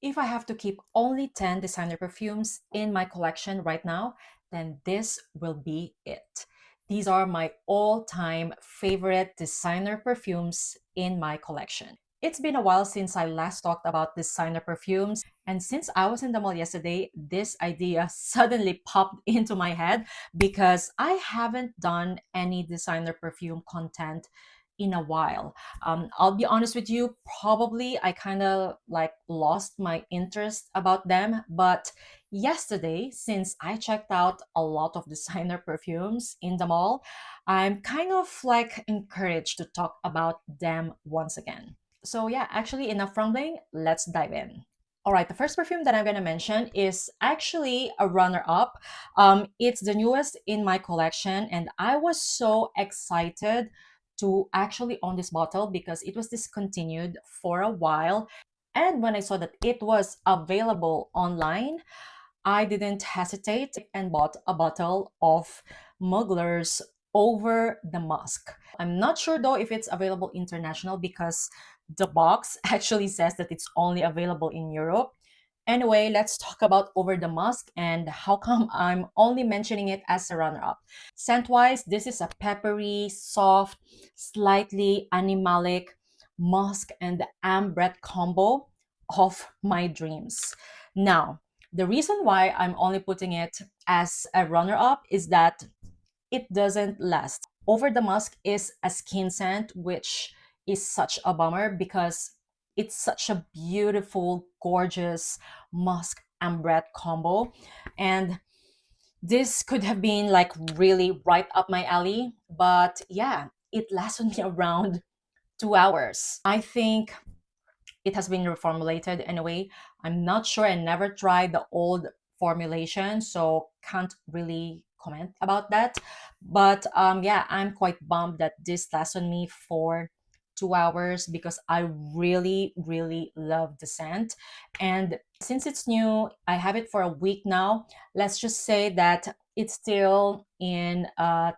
If I have to keep only 10 designer perfumes in my collection right now, then this will be it. These are my all-time favorite designer perfumes in my collection. It's been a while since I last talked about designer perfumes, and since I was in the mall yesterday, this idea suddenly popped into my head because I haven't done any designer perfume content in a while. I'll be honest with you, probably I kind of like lost my interest about them. But yesterday, since I checked out a lot of designer perfumes in the mall, I'm kind of like encouraged to talk about them once again. So, yeah, actually, enough rambling, let's dive in. All right, the first perfume that I'm going to mention is actually a runner up. It's the newest in my collection, and I was so excited to actually own this bottle because it was discontinued for a while. And when I saw that it was available online, I didn't hesitate and bought a bottle of Mugler's over the Musk. I'm not sure though if it's available international because the box actually says that it's only available in Europe. Anyway, let's talk about Over the Musk and how come I'm only mentioning it as a runner up. Scent wise, this is a peppery, soft, slightly animalic musk and ambre combo of my dreams. Now, the reason why I'm only putting it as a runner up is that it doesn't last. Over the Musk is a skin scent, which is such a bummer because it's such a beautiful, gorgeous musk ambre combo. And this could have been like really right up my alley. But yeah, it lasted me around 2 hours. I think it has been reformulated in a way. I'm not sure. I never tried the old formulation, so can't really comment about that. But yeah, I'm quite bummed that this lasted me for 2 hours because I really, really love the scent. And since it's new, I have it for a week now. Let's just say that it's still in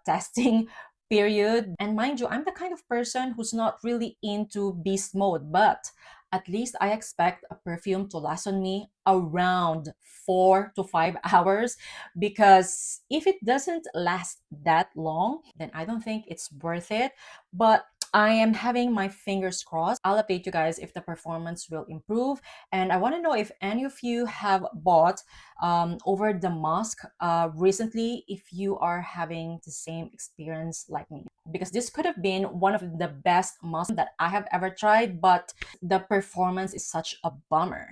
testing period. And mind you, I'm the kind of person who's not really into beast mode, but at least I expect a perfume to last on me around 4 to 5 hours because if it doesn't last that long, then I don't think it's worth it. But I am having my fingers crossed. I'll update you guys if the performance will improve. And I want to know if any of you have bought over the Musk recently, if you are having the same experience like me. Because this could have been one of the best Musk that I have ever tried, but the performance is such a bummer.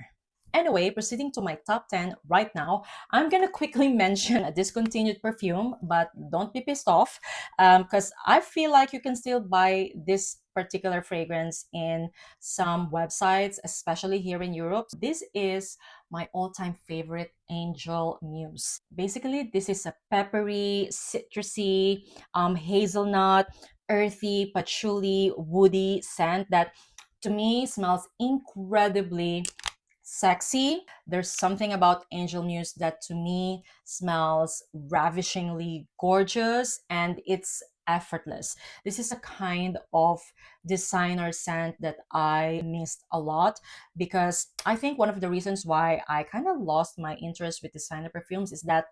Anyway, proceeding to my top 10 right now, I'm gonna quickly mention a discontinued perfume, but don't be pissed off because I feel like you can still buy this particular fragrance in some websites, especially here in Europe. This is my all-time favorite Angel Muse. Basically, this is a peppery, citrusy, hazelnut, earthy, patchouli, woody scent that to me smells incredibly sexy. There's something about Angel Muse that to me smells ravishingly gorgeous and it's effortless. This is a kind of designer scent that I missed a lot because I think one of the reasons why I kind of lost my interest with designer perfumes is that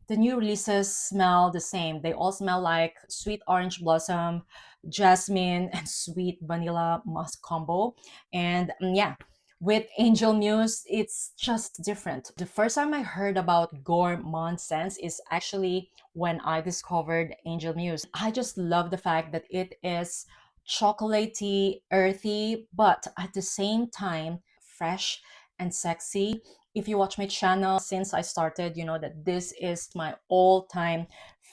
the new releases smell the same. They all smell like sweet orange blossom, jasmine, and sweet vanilla musk combo. And yeah, with Angel Muse, it's just different. The first time I heard about gourmand scents is actually when I discovered Angel Muse. I just love the fact that it is chocolatey, earthy, but at the same time, fresh and sexy. If you watch my channel since I started, you know that this is my all-time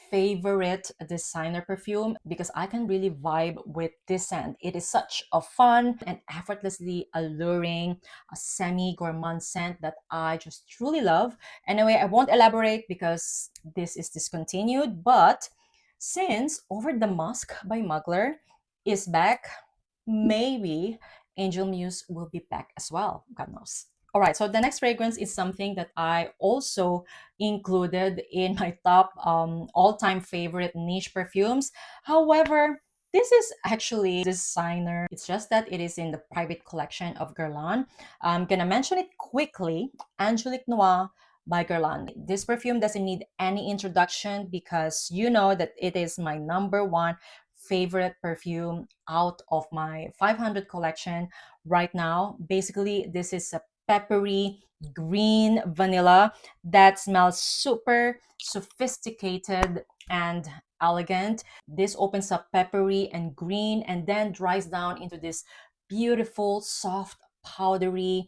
favorite designer perfume because I can really vibe with this scent. It is such a fun and effortlessly alluring, a semi-gourmand scent that I just truly love. Anyway, I won't elaborate because this is discontinued, but since Over the Musk by Mugler is back, maybe Angel Muse will be back as well. God knows. All right, so the next fragrance is something that I also included in my top all-time favorite niche perfumes. However, This is actually designer. It's just that it is in the private collection of Guerlain. I'm gonna mention it quickly. Angelique Noire by Guerlain. This perfume doesn't need any introduction because you know that it is my number one favorite perfume out of my 500 collection right now. Basically, this is a peppery green vanilla that smells super sophisticated and elegant. This opens up peppery and green and then dries down into this beautiful, soft, powdery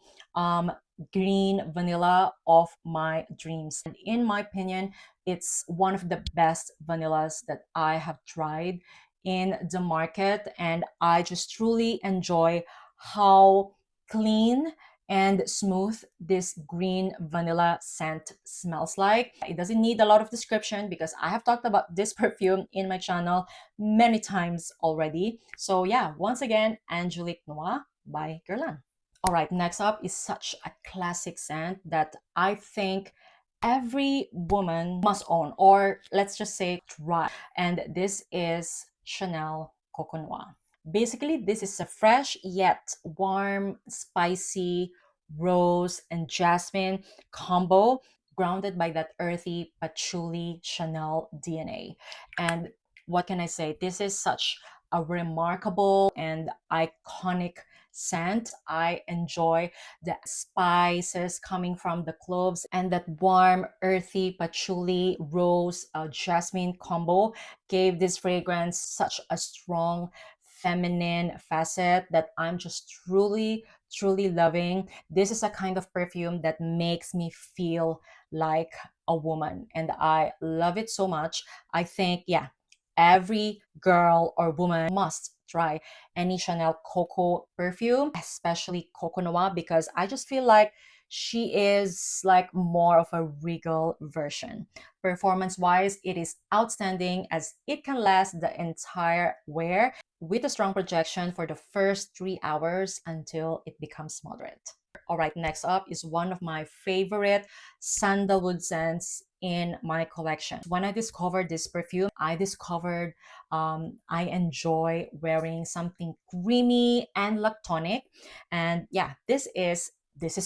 green vanilla of my dreams. And in my opinion, it's one of the best vanillas that I have tried in the market. And I just truly enjoy how clean and smooth this green vanilla scent smells like. It doesn't need a lot of description because I have talked about this perfume in my channel many times already. So yeah, once again, Angelique Noire by Guerlain. All right, next up is such a classic scent that I think every woman must own, or let's just say try. And this is Chanel Coco Noir. Basically, this is a fresh yet warm, spicy rose and jasmine combo grounded by that earthy patchouli Chanel DNA. And what can I say? This is such a remarkable and iconic scent. I enjoy the spices coming from the cloves and that warm, earthy patchouli, rose, jasmine combo gave this fragrance such a strong feminine facet that I'm just truly loving. This is a kind of perfume that makes me feel like a woman, and I love it so much. I think, yeah, every girl or woman must try any Chanel Coco perfume, especially Coco Noir, because I just feel like she is like more of a regal version. Performance wise, it is outstanding as it can last the entire wear with a strong projection for the first 3 hours until it becomes moderate. All right, next up is one of my favorite sandalwood scents in my collection. When I discovered this perfume, I discovered I enjoy wearing something creamy and lactonic. And yeah, this is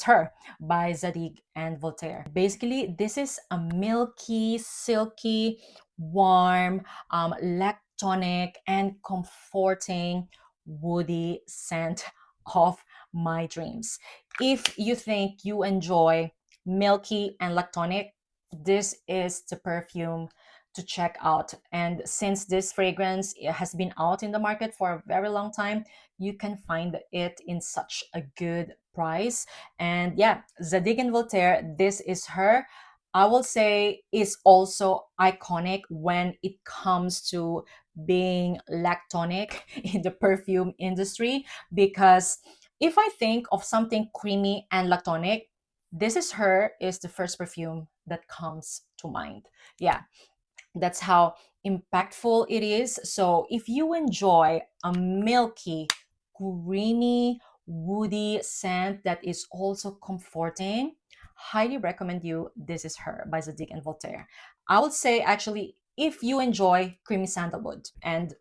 her by Zadig and Voltaire. Basically, this is a milky, silky, warm, lactonic, and comforting woody scent of my dreams. If you think you enjoy milky and lactonic, this is the perfume to check out. And since this fragrance has been out in the market for a very long time, you can find it in such a good price. And yeah, Zadig and Voltaire, this is her. I will say is also iconic when it comes to being lactonic in the perfume industry, because if I think of something creamy and lactonic, this is her is the first perfume that comes to mind. Yeah, that's how impactful it is. So if you enjoy a milky, creamy, woody scent that is also comforting, highly recommend you This Is Her by Zadig and Voltaire. I would say actually, if you enjoy creamy sandalwood and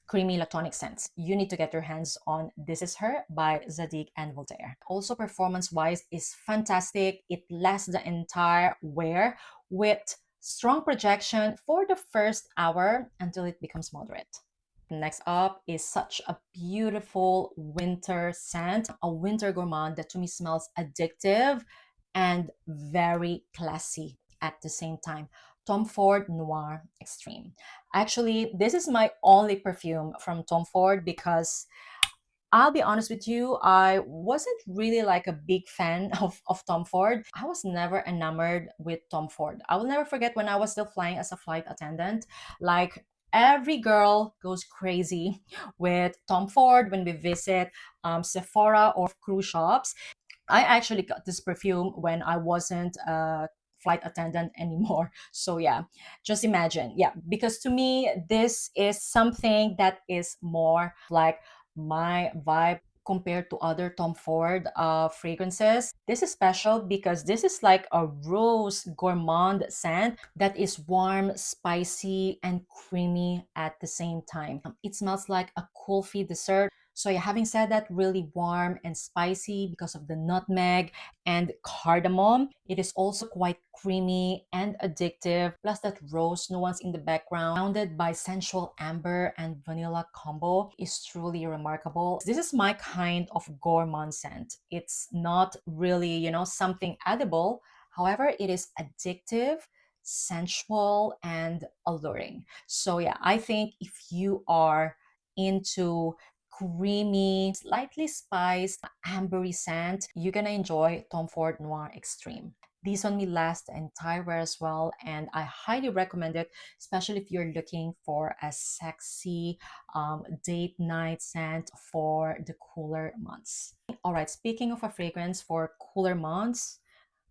creamy lactonic scents, you need to get your hands on This Is Her by Zadig and Voltaire. Also, performance wise is fantastic. It lasts the entire wear with strong projection for the first hour until it becomes moderate. Next up is such a beautiful winter scent, a winter gourmand that to me smells addictive and very classy at the same time. Tom Ford Noir Extreme. Actually, this is my only perfume from Tom Ford because I'll be honest with you, I wasn't really like a big fan of Tom Ford. I was never enamored with Tom Ford. I will never forget when I was still flying as a flight attendant. Like every girl goes crazy with Tom Ford when we visit Sephora or cruise shops. I actually got this perfume when I wasn't a flight attendant anymore. So yeah, just imagine. Yeah, because to me, this is something that is more like my vibe. compared to other Tom Ford fragrances. This is special because this is like a rose gourmand scent that is warm, spicy, and creamy at the same time. It smells like a kulfi dessert. So yeah, having said that, really warm and spicy because of the nutmeg and cardamom. It is also quite creamy and addictive, plus that rose nuance in the background, surrounded by sensual amber and vanilla combo, is truly remarkable. This is my kind of gourmand scent. It's not really, something edible. However, it is addictive, sensual, and alluring. So yeah, I think if you are into creamy, slightly spiced, ambery scent, you're gonna enjoy Tom Ford Noir Extreme. These on me last the entire wear as well, and I highly recommend it, especially if you're looking for a sexy date night scent for the cooler months. All right, speaking of a fragrance for cooler months,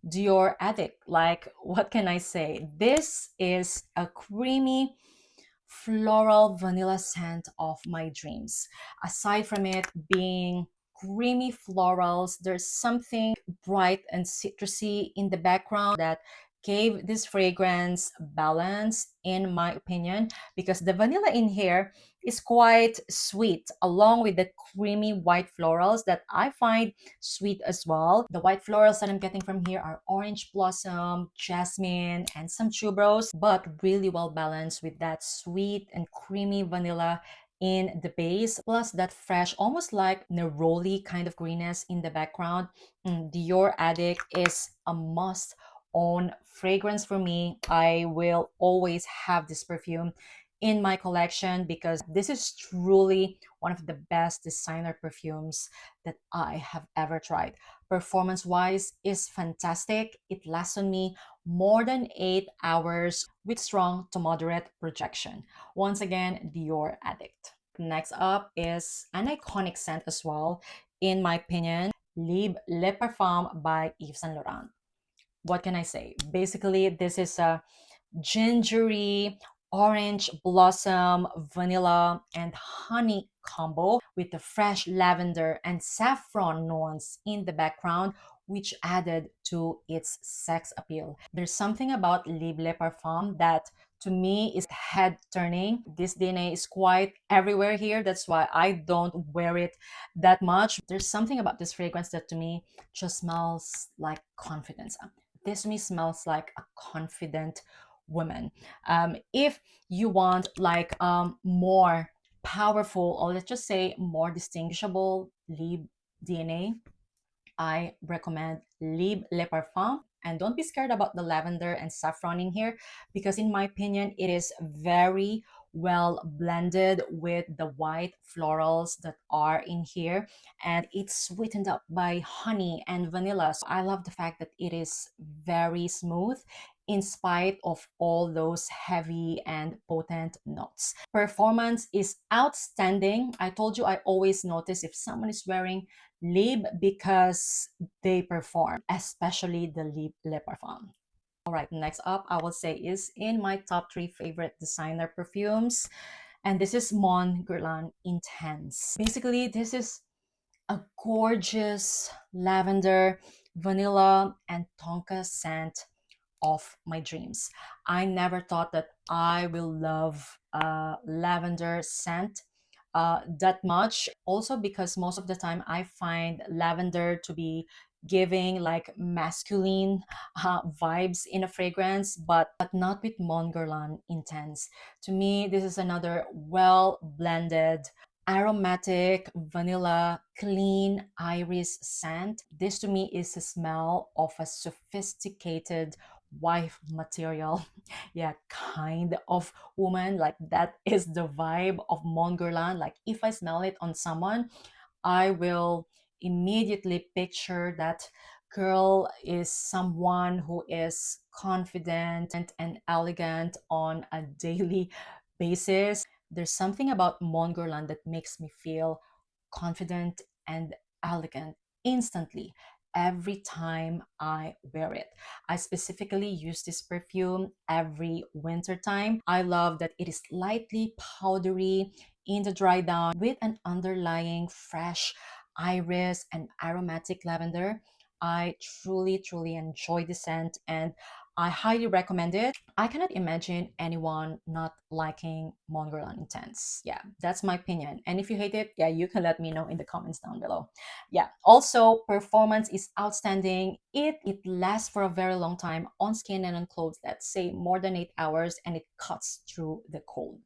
Dior Addict. Like, what can I say? This is a creamy floral vanilla scent of my dreams. Aside from it being creamy florals, there's something bright and citrusy in the background that gave this fragrance balance, in my opinion, because the vanilla in here is quite sweet, along with the creamy white florals that I find sweet as well. The white florals that I'm getting from here are orange blossom, jasmine, and some tuberose, but really well balanced with that sweet and creamy vanilla in the base, plus that fresh, almost like neroli kind of greenness in the background. Dior Addict is a must own fragrance for me. I will always have this perfume in my collection because this is truly one of the best designer perfumes that I have ever tried. Performance wise is fantastic. It lasts on me more than 8 hours with strong to moderate projection. Once again, Dior Addict. Next up is an iconic scent as well, in my opinion, Libre le Parfum by Yves Saint Laurent. What can I say? Basically, this is a gingery, orange blossom, vanilla, and honey combo with the fresh lavender and saffron nuance in the background, which added to its sex appeal. There's something about Libre Le Parfum that to me is head turning. This DNA is quite everywhere here. That's why I don't wear it that much. There's something about this fragrance that to me just smells like confidence. This to me smells like a confident woman. If you want like more powerful, or let's just say more distinguishable Libre DNA, I recommend Libre Le Parfum. And don't be scared about the lavender and saffron in here because in my opinion, it is very well blended with the white florals that are in here, and it's sweetened up by honey and vanilla. So I love the fact that it is very smooth in spite of all those heavy and potent notes. Performance is outstanding. I told you I always notice if someone is wearing Libre because they perform, especially the Libre Le Parfum. All right, next up, I will say is in my top three favorite designer perfumes. And this is Mon Guerlain Intense. Basically, this is a gorgeous lavender, vanilla, and tonka scent of my dreams. I never thought that I will love lavender scent that much. Also, because most of the time I find lavender to be giving like masculine vibes in a fragrance, but not with Mon Guerlain Intense. To me, this is another well blended aromatic vanilla clean iris scent. This to me is a smell of a sophisticated wife material yeah, kind of woman. Like that is the vibe of Mon Guerlain. Like if I smell it on someone, I will immediately picture that girl is someone who is confident and elegant on a daily basis. There's something about Mon Guerlain that makes me feel confident and elegant instantly every time I wear it. I specifically use this perfume every winter time. I love that it is lightly powdery in the dry down with an underlying fresh iris, and aromatic lavender. I truly, truly enjoy the scent and I highly recommend it. I cannot imagine anyone not liking Mon Guerlain Intense. Yeah, that's my opinion. And if you hate it, yeah, you can let me know in the comments down below. Yeah, also performance is outstanding. It lasts for a very long time on skin and on clothes, let's say more than 8 hours, and it cuts through the cold.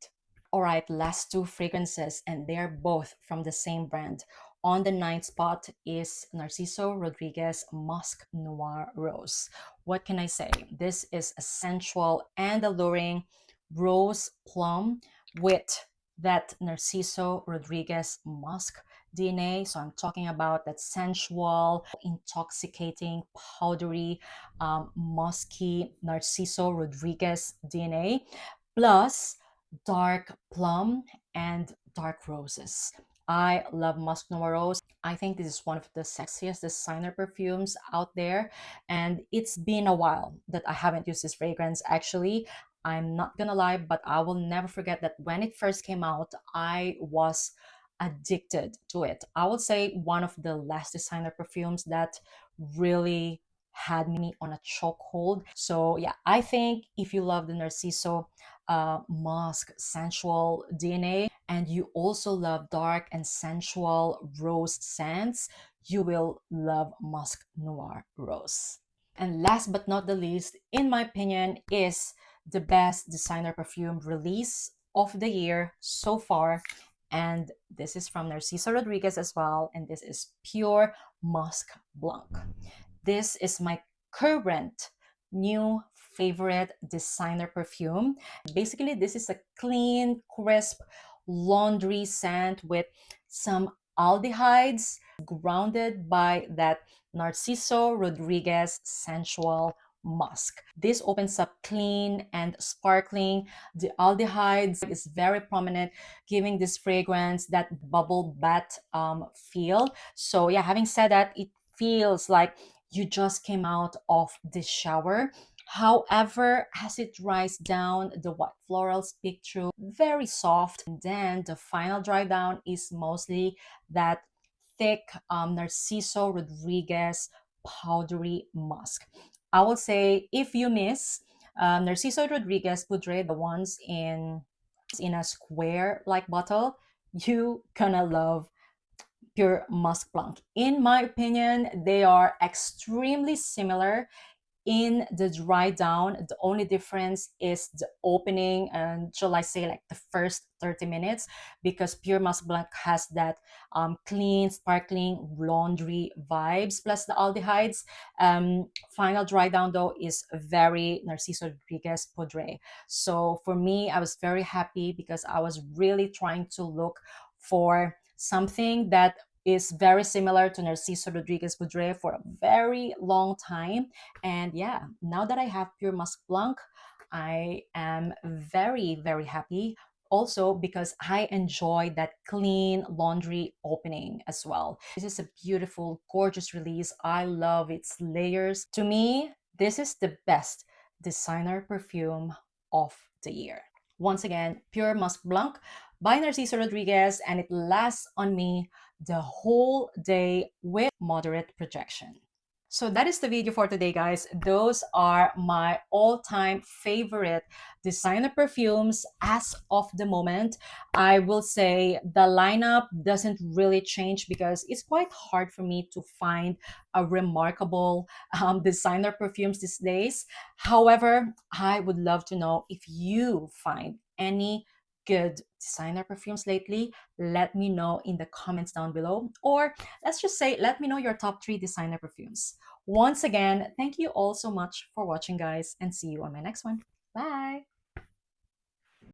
All right, last two fragrances, and they're both from the same brand. On the ninth spot is Narciso Rodriguez Musk Noir Rose. What can I say? This is a sensual and alluring rose plum with that Narciso Rodriguez musk DNA. So I'm talking about that sensual, intoxicating, powdery, musky Narciso Rodriguez DNA, plus dark plum and dark roses. I love Musk Noir Rose. I think this is one of the sexiest designer perfumes out there. And it's been a while that I haven't used this fragrance. Actually, I'm not gonna lie, but I will never forget that when it first came out, I was addicted to it. I would say one of the last designer perfumes that really had me on a chokehold. So yeah, I think if you love the Narciso musk sensual DNA and you also love dark and sensual rose scents, you will love Musk Noir Rose. And last but not the least, in my opinion, is the best designer perfume release of the year so far. And this is from Narciso Rodriguez as well. And this is Pure Musk Blanc. This is my current new favorite designer perfume. Basically, this is a clean, crisp laundry scent with some aldehydes grounded by that Narciso Rodriguez sensual musk. This opens up clean and sparkling. The aldehydes is very prominent, giving this fragrance that bubble bath feel. So yeah, having said that, it feels like you just came out of the shower. However, as it dries down, the white florals peek through, very soft. And then the final dry down is mostly that thick Narciso Rodriguez powdery musk. I will say if you miss Narciso Rodriguez Poudre, the ones in a square like bottle, you gonna love Pure Musk Blanc. In my opinion, they are extremely similar in the dry down. The only difference is the opening, and shall I say like the first 30 minutes, because Pure Musk Blanc has that clean sparkling laundry vibes plus the aldehydes. Final dry down though is very Narciso Rodriguez Poudre. So for me, I was very happy because I was really trying to look for something that is very similar to Narciso Rodriguez Poudre for a very long time. And yeah, now that I have Pure Musk Blanc, I am very, very happy. Also, because I enjoy that clean laundry opening as well. This is a beautiful, gorgeous release. I love its layers. To me, this is the best designer perfume of the year. Once again, Pure Musk Blanc by Narciso Rodriguez, and it lasts on me the whole day with moderate projection. So that is the video for today, guys. Those are my all-time favorite designer perfumes as of the moment. I will say the lineup doesn't really change because it's quite hard for me to find a remarkable designer perfumes these days. However, I would love to know if you find any good designer perfumes lately. Let me know in the comments down below, or let's just say let me know your top 3 designer perfumes. Once again, thank you all so much for watching, guys, and see you on my next one. Bye.